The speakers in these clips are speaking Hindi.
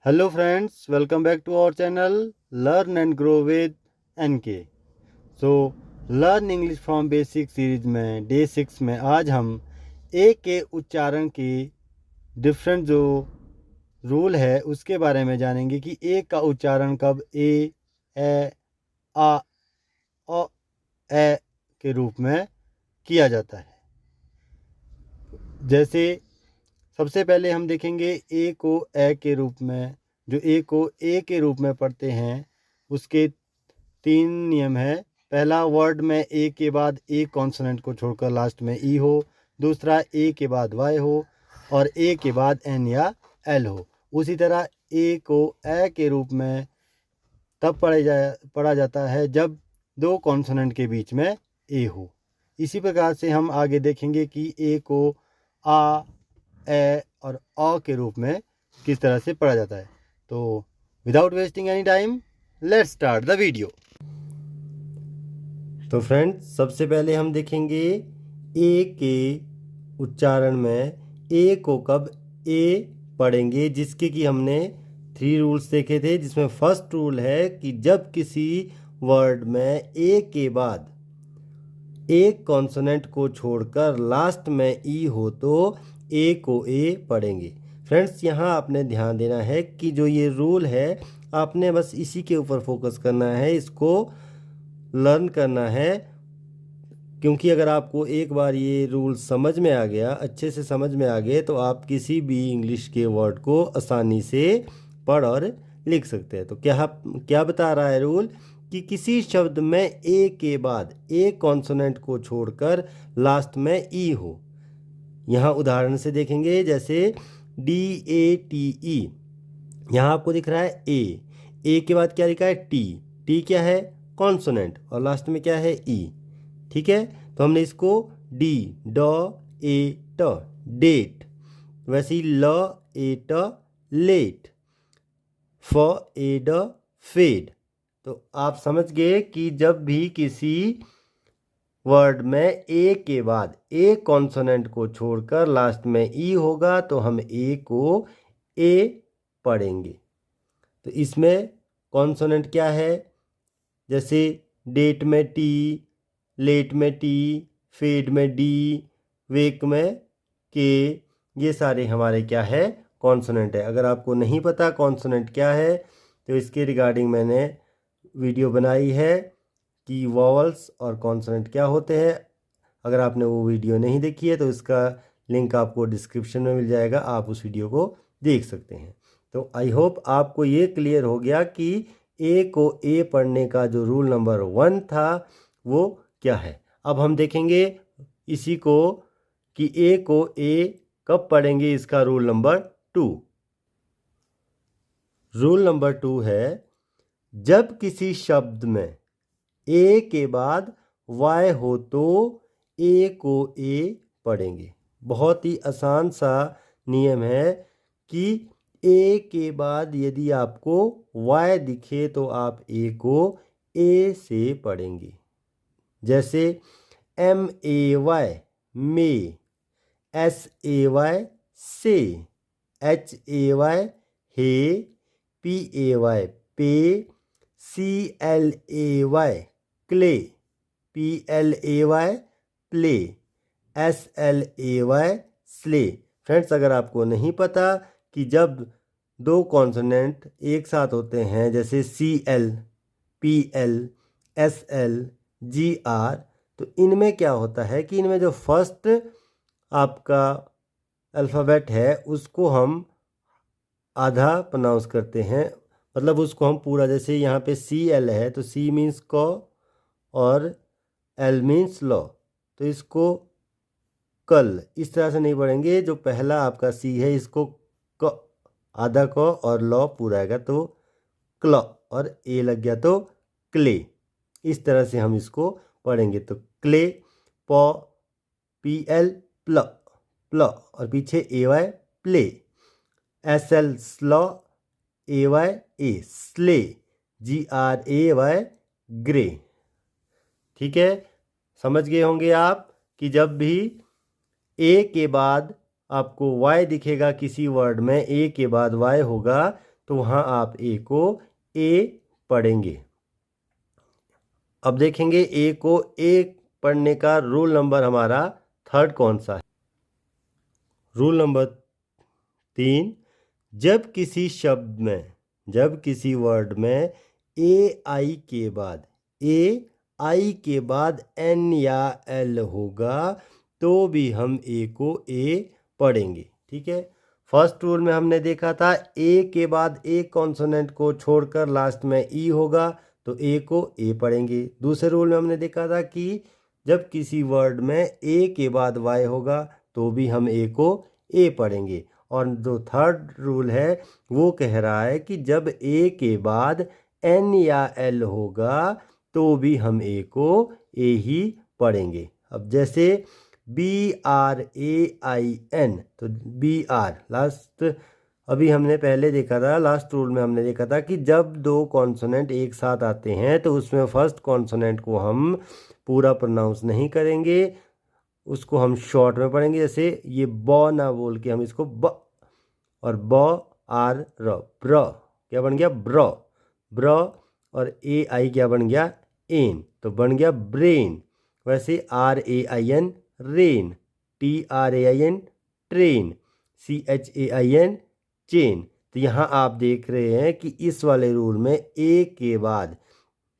Hello friends, welcome back to our channel learn and grow with NK. So learn English from basic series में डे 6 में आज हम ए के उच्चारण की डिफरेंट जो रूल है उसके बारे में जानेंगे कि ए का उच्चारण कब ए आ औ ए के रूप में किया जाता है। जैसे सबसे पहले हम देखेंगे ए को ए के रूप में, जो ए को ए के रूप में पढ़ते हैं उसके 3 नियम है। पहला, वर्ड में ए के बाद ए कॉन्सोनेंट को छोड़कर लास्ट में ई हो। दूसरा, ए के बाद वाई हो और ए के बाद एन या एल हो। उसी तरह ए को ए के रूप में तब पढ़ा जाता है जब 2 कॉन्सोनेंट के बीच में ए हो। इसी प्रकार से हम आगे देखेंगे कि ए को आ, ए और अ के रूप में किस तरह से पढ़ा जाता है। तो without wasting any time, let's start the video. तो फ्रेंड्स, सबसे पहले हम देखेंगे ए के उच्चारण में ए को कब ए पढ़ेंगे, जिसके कि हमने 3 रूल्स देखे थे। जिसमें फर्स्ट रूल है कि जब किसी वर्ड में ए के बाद एक कॉन्सोनेंट को छोड़कर लास्ट में ई हो तो ए को ए पढ़ेंगे। फ्रेंड्स, यहाँ आपने ध्यान देना है कि जो ये रूल है आपने बस इसी के ऊपर फोकस करना है, इसको लर्न करना है। क्योंकि अगर आपको एक बार ये रूल समझ में आ गया, अच्छे से समझ में आ गए, तो आप किसी भी इंग्लिश के वर्ड को आसानी से पढ़ और लिख सकते हैं। तो क्या बता रहा है रूल कि किसी शब्द में ए के बाद एक कॉन्सोनेंट को छोड़कर लास्ट में ई हो। यहाँ उदाहरण से देखेंगे, जैसे DATE, यहाँ आपको दिख रहा है ए के बाद क्या लिखा है टी क्या है कॉन्सोनेंट और लास्ट में क्या है ई। ठीक है, तो हमने इसको डेट, वैसे ही लेट, फेड। तो आप समझ गए कि जब भी किसी वर्ड में ए के बाद ए कॉन्सोनेंट को छोड़कर लास्ट में ई होगा तो हम ए को ए पढ़ेंगे। तो इसमें कॉन्सोनेंट क्या है, जैसे डेट में टी, लेट में टी, फेड में डी, वेक में के, ये सारे हमारे क्या है कॉन्सोनेंट है। अगर आपको नहीं पता कॉन्सोनेंट क्या है तो इसके रिगार्डिंग मैंने वीडियो बनाई है कि वॉवल्स और कॉन्सोनेंट क्या होते हैं। अगर आपने वो वीडियो नहीं देखी है तो इसका लिंक आपको डिस्क्रिप्शन में मिल जाएगा, आप उस वीडियो को देख सकते हैं। तो आई होप आपको ये क्लियर हो गया कि ए को ए पढ़ने का जो रूल नंबर 1 था वो क्या है। अब हम देखेंगे इसी को कि ए को ए कब पढ़ेंगे, इसका रूल नंबर 2। रूल नंबर 2 है, जब किसी शब्द में ए के बाद वाई हो तो ए को ए पढ़ेंगे। बहुत ही आसान सा नियम है कि ए के बाद यदि आपको वाई दिखे तो आप ए को ए से पढ़ेंगे। जैसे MAY मे, SAY से, HAY हे, PAY पे, CLAY clay, PLAY play, SLAY slay. Friends, अगर आपको नहीं पता कि जब 2 कॉन्सोनेंट एक साथ होते हैं, जैसे CL, PL, SL, GR, तो इनमें क्या होता है कि इनमें जो फर्स्ट आपका अल्फ़ाबेट है उसको हम आधा प्रोनाउंस करते हैं, मतलब उसको हम पूरा, जैसे यहाँ पे CL है तो C मीन्स क और L मीन्स लॉ, तो इसको कल इस तरह से नहीं पढ़ेंगे। जो पहला आपका C है इसको क आधा क और लॉ पूरा आएगा तो क्ल, और ए लग गया तो क्ले। इस तरह से हम इसको पढ़ेंगे। तो क्ले, PL प्ल और पीछे AY प्ले, SL स्लॉ, AY A slay, GRAY gray. ठीक है, समझ गए होंगे आप कि जब भी ए के बाद आपको वाई दिखेगा किसी वर्ड में, ए के बाद वाई होगा तो वहाँ आप ए को ए पढ़ेंगे। अब देखेंगे ए को ए पढ़ने का रूल नंबर हमारा थर्ड कौन सा है। रूल नंबर 3, जब किसी शब्द में, जब किसी वर्ड में ए आई के बाद एन या एल होगा तो भी हम ए को ए पढ़ेंगे। ठीक है, फर्स्ट रूल में हमने देखा था ए के बाद एक कॉन्सोनेंट को छोड़कर लास्ट में ई होगा तो ए को ए पढ़ेंगे। दूसरे रूल में हमने देखा था कि जब किसी वर्ड में ए के बाद वाई होगा तो भी हम ए को ए पढ़ेंगे। और जो थर्ड रूल है वो कह रहा है कि जब ए के बाद एन या एल होगा तो भी हम ए को ए ही पढ़ेंगे। अब जैसे BRAIN, तो BR लास्ट, अभी हमने पहले देखा था, लास्ट रूल में हमने देखा था कि जब दो कॉन्सोनेंट एक साथ आते हैं तो उसमें फर्स्ट कॉन्सोनेंट को हम पूरा प्रोनाउंस नहीं करेंगे, उसको हम शॉर्ट में पढ़ेंगे। जैसे ये ब ना बोल के हम इसको ब, और ब आर र, ब्र क्या बन गया ब्र, ब्र, और AI क्या बन गया एन, तो बन गया ब्रेन। वैसे RAIN rain, TRAIN train, CHAIN chain. तो यहाँ आप देख रहे हैं कि इस वाले रूल में ए के बाद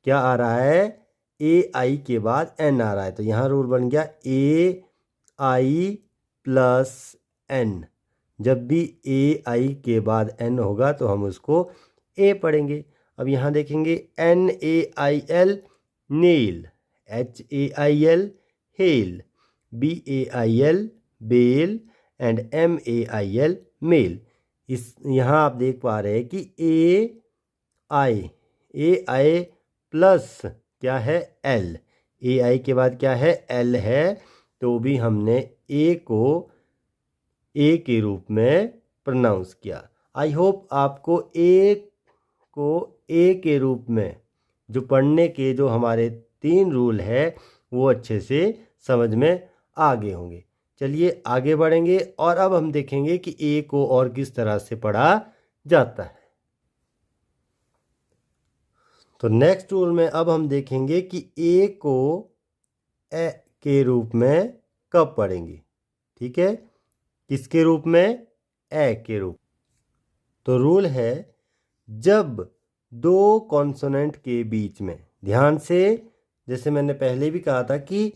क्या आ रहा है, AI के बाद N आ रहा है, तो यहाँ रूल बन गया AI प्लस N। जब भी AI के बाद N होगा तो हम उसको ए पढ़ेंगे। अब यहाँ देखेंगे NAIL nail, HAIL hail, BAIL bail, and MAIL mail. इस यहाँ आप देख पा रहे हैं कि AI प्लस क्या है L, AI के बाद क्या है L है, तो भी हमने ए को ए के रूप में प्रोनाउंस किया। आई होप आपको ए के रूप में जो पढ़ने के जो हमारे 3 रूल है वो अच्छे से समझ में आ गए होंगे। चलिए आगे बढ़ेंगे और अब हम देखेंगे कि ए को और किस तरह से पढ़ा जाता है। तो नेक्स्ट रूल में अब हम देखेंगे कि ए को ए के रूप में कब पढ़ेंगे। ठीक है, किसके रूप में, ए के रूप। तो रूल है जब दो कॉन्सोनेंट के बीच में, ध्यान से, जैसे मैंने पहले भी कहा था कि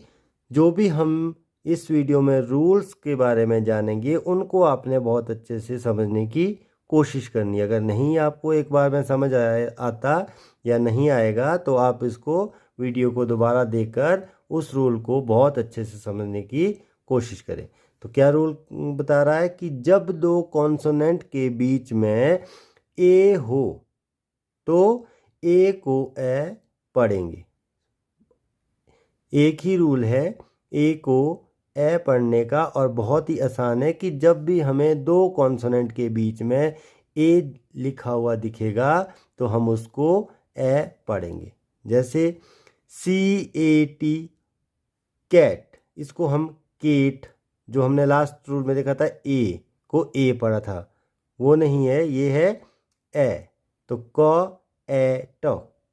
जो भी हम इस वीडियो में रूल्स के बारे में जानेंगे उनको आपने बहुत अच्छे से समझने की कोशिश करनी है। अगर नहीं आपको एक बार में समझ आता या नहीं आएगा तो आप इसको वीडियो को दोबारा देखकर उस रूल को बहुत अच्छे से समझने की कोशिश करें। तो क्या रूल बता रहा है कि जब दो कॉन्सोनेंट के बीच में ए हो तो ए को ए पढ़ेंगे। एक ही रूल है ए को ए पढ़ने का, और बहुत ही आसान है कि जब भी हमें दो कॉन्सोनेंट के बीच में ए लिखा हुआ दिखेगा तो हम उसको ए पढ़ेंगे। जैसे CAT कैट, इसको हम केट, जो हमने लास्ट रूल में देखा था ए को ए पढ़ा था, वो नहीं है, ये है ए। तो क ए ट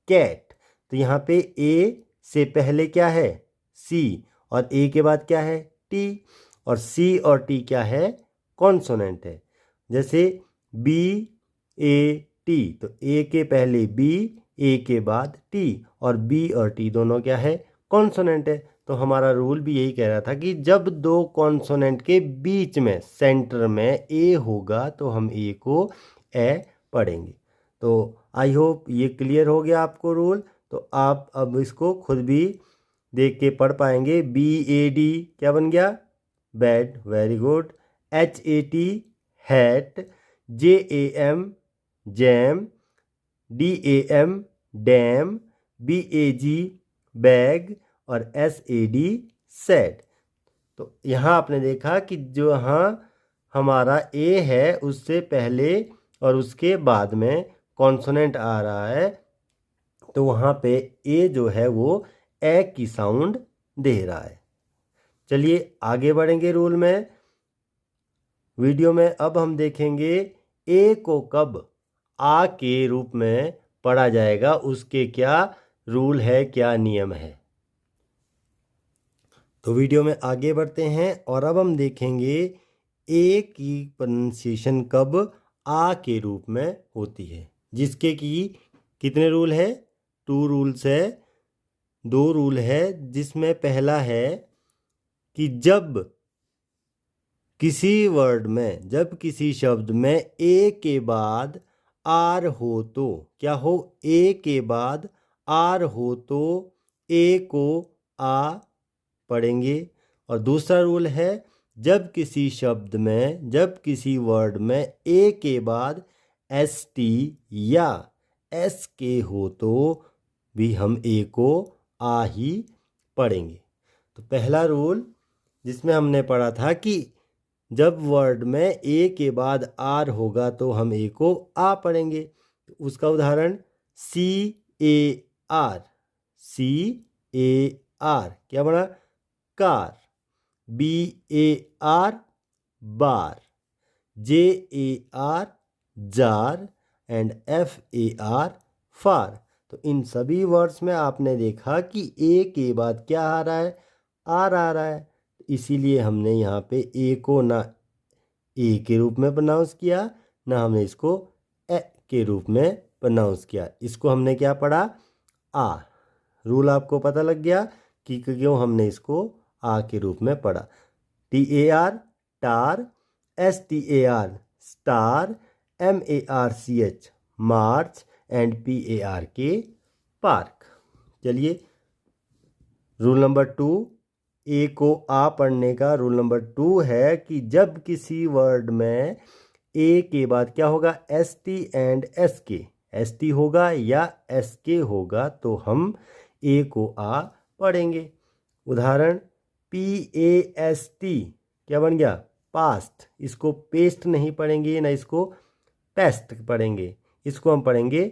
कैट। तो यहाँ पे ए से पहले क्या है सी, और ए के बाद क्या है टी, और सी और टी क्या है कॉन्सोनेंट है। जैसे BAT, तो ए के पहले बी, ए के बाद टी, और बी और टी दोनों क्या है कॉन्सोनेंट है। तो हमारा रूल भी यही कह रहा था कि जब दो कॉन्सोनेंट के बीच में सेंटर में ए होगा तो हम ए को ए पढ़ेंगे। तो आई होप ये क्लियर हो गया आपको रूल। तो आप अब इसको खुद भी देख के पढ़ पाएंगे। BAD क्या बन गया bad, very good. HAT hat, JAM jam, DAM dam, BAG bag, और SAD सैड। तो यहाँ आपने देखा कि जो यहाँ हमारा ए है उससे पहले और उसके बाद में कॉन्सोनेंट आ रहा है, तो वहाँ पे ए जो है वो ए की साउंड दे रहा है। चलिए आगे बढ़ेंगे रूल में। वीडियो में अब हम देखेंगे ए को कब आ के रूप में पढ़ा जाएगा, उसके क्या रूल है, क्या नियम है। तो वीडियो में आगे बढ़ते हैं और अब हम देखेंगे ए की प्रोनाउंसिएशन कब आ के रूप में होती है, जिसके कि कितने रूल है, 2 रूल्स है, 2 रूल है। जिसमें पहला है कि जब किसी वर्ड में, जब किसी शब्द में ए के बाद आर हो तो क्या हो, ए के बाद आर हो तो ए को आ पढ़ेंगे। और दूसरा रूल है जब किसी शब्द में, जब किसी वर्ड में ए के बाद एस टी या एस के हो तो भी हम ए को आ ही पढ़ेंगे। तो पहला रूल जिसमें हमने पढ़ा था कि जब वर्ड में ए के बाद आर होगा तो हम ए को आ पढ़ेंगे। तो उसका उदाहरण सी ए आर, सी ए आर क्या बना, car. B A R, bar. J A R, jar. And F A R, far. तो इन सभी वर्ड्स में आपने देखा कि ए के बाद क्या आ रहा है, आर आ रहा है। इसीलिए हमने यहाँ पे ए को ना ए के रूप में प्रोनाउंस किया, ना हमने इसको ए के रूप में प्रोनाउंस किया। इसको हमने क्या पढ़ा, आ। रूल आपको पता लग गया कि क्यों हमने इसको आ के रूप में पढ़ा। T A R, tar. S T A R, star. M A R C H, March. And P A R K, park. चलिए रूल नंबर 2, ए को आ पढ़ने का रूल नंबर 2 है कि जब किसी वर्ड में ए के बाद क्या होगा, एस टी एंड एस के, एस टी होगा या एस के होगा तो हम ए को आ पढ़ेंगे। उदाहरण पी ए एस टी क्या बन गया, पास्ट। इसको पेस्ट नहीं पढ़ेंगे, ना इसको पेस्ट पढ़ेंगे, इसको हम पढ़ेंगे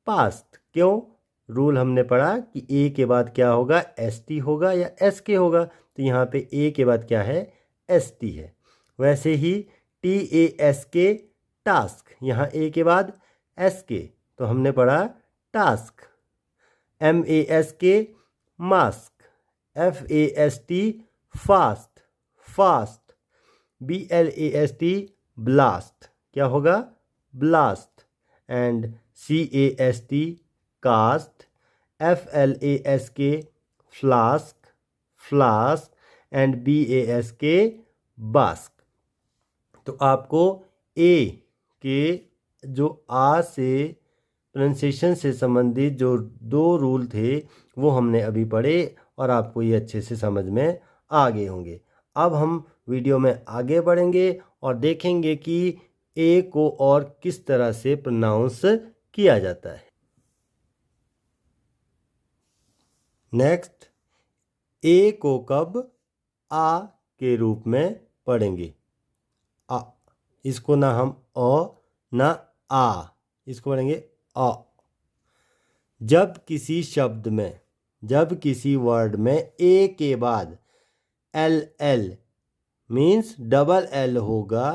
पास्ट। क्यों, रूल हमने पढ़ा कि ए के बाद क्या होगा, एस टी होगा या एस के होगा। तो यहाँ पे ए के बाद क्या है, एस टी है। वैसे ही T A S K, task. यहाँ ए के बाद एस के तो हमने पढ़ा task. M A S K, mask. F A S T, fast, fast. B L A S T, blast क्या होगा, blast. And C A S T, cast. F L A S K, flask, flask. And B A S K, bask. तो आपको ए के जो आ से प्रोनाउंसिएशन से संबंधित जो 2 रूल थे वो हमने अभी पढ़े और आपको ये अच्छे से समझ में आ गए होंगे। अब हम वीडियो में आगे बढ़ेंगे और देखेंगे कि ए को और किस तरह से प्रोनाउंस किया जाता है। नेक्स्ट, ए को कब आ के रूप में पढ़ेंगे। आ, इसको ना हम अ ना आ, इसको पढ़ेंगे अ। जब किसी शब्द में, जब किसी वर्ड में ए के बाद L L means double L होगा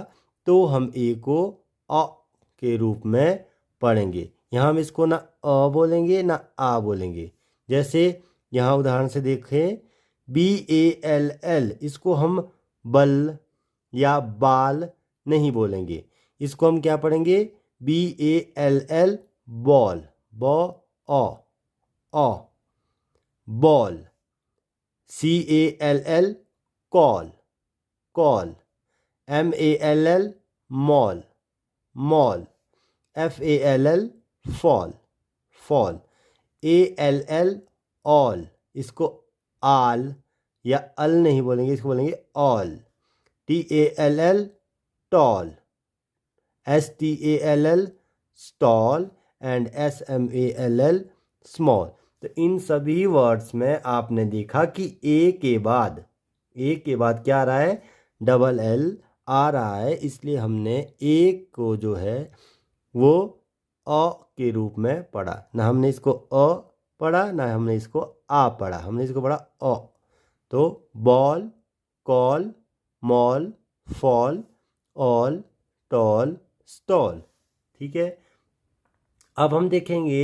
तो हम ए को अ के रूप में पढ़ेंगे। यहाँ हम इसको ना अ बोलेंगे ना आ बोलेंगे। जैसे यहाँ उदाहरण से देखें, बी ए एल एल, इसको हम बल या बाल नहीं बोलेंगे, इसको हम क्या पढ़ेंगे, B A L L, ball, ब अ, ball. C A L L, call, call. M A L L, mall, mall. F A L L, fall, fall. A L L, all, इसको आल या अल नहीं बोलेंगे, इसको बोलेंगे all. T A L L, tall. S T A L L, stall. And S M A L L, small. तो इन सभी वर्ड्स में आपने देखा कि ए के बाद क्या आ रहा है, डबल एल आ रहा है। इसलिए हमने ए को जो है वो अ के रूप में पढ़ा, ना हमने इसको अ पढ़ा ना हमने इसको आ पढ़ा, हमने इसको पढ़ा अ। तो ball, call, mall, fall, all, tall, stall. ठीक है। अब हम देखेंगे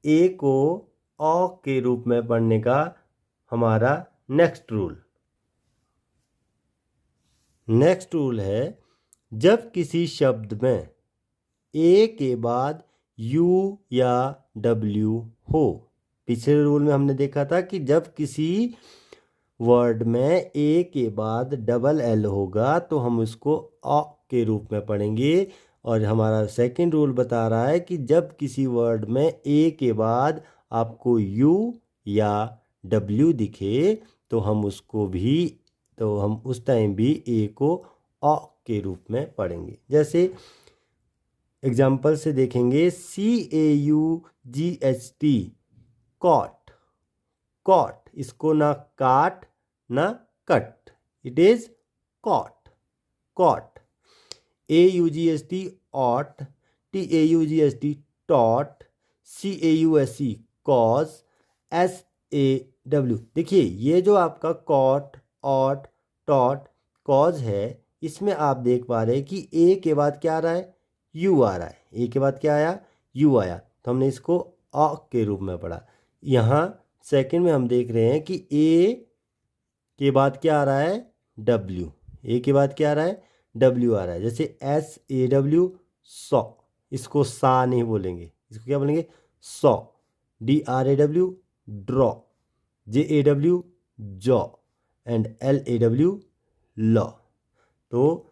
ए को औ के रूप में पढ़ने का हमारा नेक्स्ट रूल। नेक्स्ट रूल है, जब किसी शब्द में ए के बाद यू या डब्ल्यू हो। पिछले रूल में हमने देखा था कि जब किसी वर्ड में ए के बाद डबल एल होगा तो हम उसको अ के रूप में पढ़ेंगे। और हमारा सेकंड रूल बता रहा है कि जब किसी वर्ड में ए के बाद आपको यू या डब्ल्यू दिखे तो हम उस टाइम भी ए को अ के रूप में पढ़ेंगे। जैसे एग्जाम्पल से देखेंगे, CAUGHT कॉट। कॉट, इसको ना काट ना cut, it is caught. Caught. AUGHT ought, TAUGHT taught, CAUSE cause, SAW। देखिए ये जो आपका कॉट, ऑट, टॉट, कॉज है, इसमें आप देख पा रहे हैं कि ए के बाद क्या आ रहा है, यू आ रहा है। ए के बाद क्या आया, यू आया, तो हमने इसको अ के रूप में पढ़ा। यहाँ सेकंड में हम देख रहे हैं कि ए के बाद क्या आ रहा है, डब्ल्यू। ए के बाद क्या आ रहा है, डब्ल्यू आ रहा है। जैसे SAW सौ, इसको सा नहीं बोलेंगे, इसको क्या बोलेंगे, सौ। DRAW draw, JAW jaw, and LAW law. तो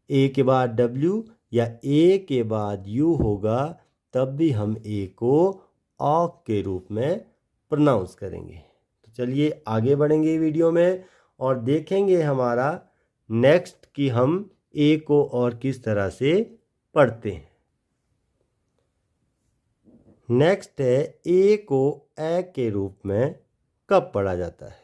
ए के बाद डब्ल्यू या ए के बाद यू होगा तब भी हम ए को अ के रूप में प्रोनाउंस करेंगे। तो चलिए आगे बढ़ेंगे वीडियो में और देखेंगे हमारा नेक्स्ट कि हम ए को और किस तरह से पढ़ते हैं। नेक्स्ट है, ए को ए के रूप में कब पढ़ा जाता है।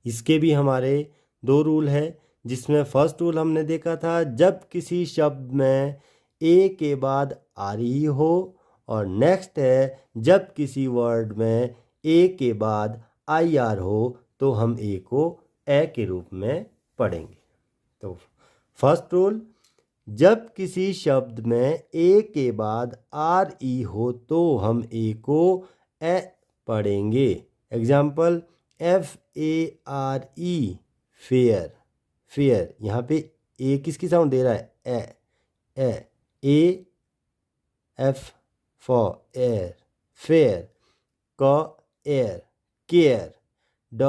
इसके भी हमारे दो रूल है, जिसमें फर्स्ट रूल हमने देखा था, जब किसी शब्द में ए के बाद आरी हो, और नेक्स्ट है जब किसी वर्ड में ए के बाद IR हो तो हम ए को ए के रूप में पढ़ेंगे। तो फर्स्ट रूल, जब किसी शब्द में ए के बाद RE हो तो हम ए को ए पढ़ेंगे। Example, FARE fair. फेयर, यहाँ पे ए किसकी साउंड दे रहा है, A F for air, fare. क एयर, केयर। ड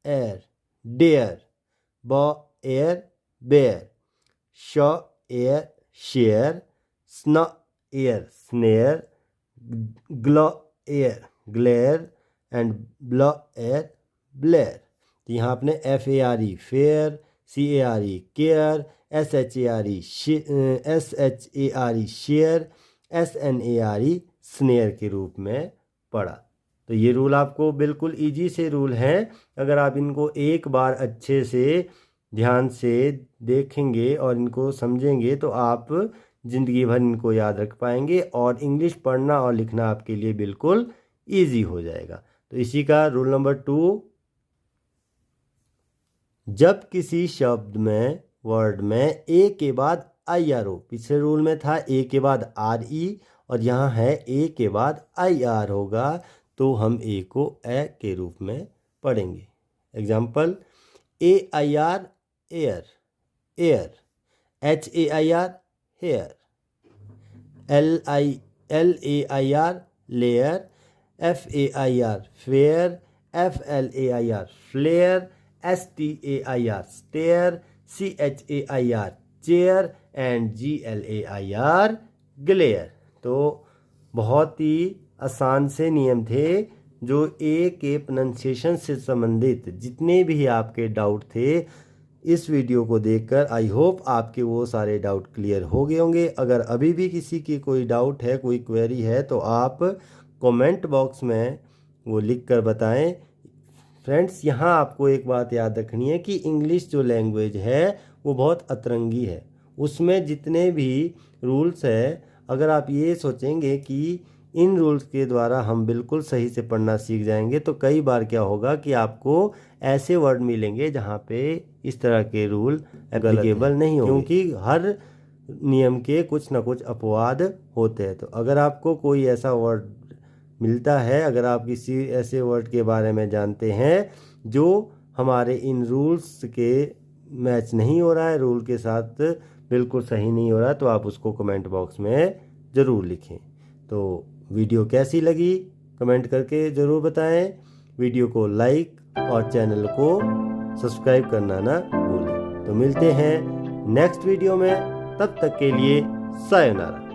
एयर, डेयर। ब एयर, बेयर। श एयर, शेयर। स्न एयर, स्नेयर। ग्ल एयर, ग्लेयर, एंड ब्ल एयर, ब्लेयर। तो यहाँ आपने FARE fare, CARE care, SHARE share, SNARE snare के रूप में पढ़ा। तो ये रूल आपको बिल्कुल इजी से रूल हैं। अगर आप इनको एक बार अच्छे से ध्यान से देखेंगे और इनको समझेंगे तो आप ज़िंदगी भर इनको याद रख पाएंगे और इंग्लिश पढ़ना और लिखना आपके लिए बिल्कुल इजी हो जाएगा। तो इसी का रूल नंबर 2, जब किसी शब्द में वर्ड में ए के बाद IR हो। पिछले रूल में था ए के बाद RE और यहाँ है ए के बाद IR होगा तो हम ए को ए के रूप में पढ़ेंगे। Example, AIR air, air. HAIR hair. LAIR lair. FAIR fair. FLAIR flair. STAIR stair. CHAIR chair, and GLAIR glair. तो बहुत ही आसान से नियम थे जो ए के प्रोनाउंसिएशन से संबंधित जितने भी आपके डाउट थे इस वीडियो को देखकर आई होप आपके वो सारे डाउट क्लियर हो गए होंगे। अगर अभी भी किसी की कोई डाउट है, कोई क्वेरी है तो आप कमेंट बॉक्स में वो लिख कर बताएं। फ्रेंड्स, यहाँ आपको एक बात याद रखनी है कि इंग्लिश जो लैंग्वेज है वो बहुत अतरंगी है। उसमें जितने भी रूल्स है, अगर आप ये सोचेंगे कि इन रूल्स के द्वारा हम बिल्कुल सही से पढ़ना सीख जाएंगे तो कई बार क्या होगा कि आपको ऐसे वर्ड मिलेंगे जहाँ पे इस तरह के रूल एप्लीकेबल नहीं होंगे, क्योंकि हर नियम के कुछ ना कुछ अपवाद होते हैं। तो अगर आपको कोई ऐसा वर्ड मिलता है, अगर आप किसी ऐसे वर्ड के बारे में जानते हैं जो हमारे इन रूल्स के मैच नहीं हो रहा है, रूल के साथ बिल्कुल सही नहीं हो रहा, तो आप उसको कमेंट बॉक्स में ज़रूर लिखें। तो वीडियो कैसी लगी कमेंट करके ज़रूर बताएं। वीडियो को लाइक और चैनल को सब्सक्राइब करना ना भूलें। तो मिलते हैं नेक्स्ट वीडियो में, तब तक के लिए सायोनारा।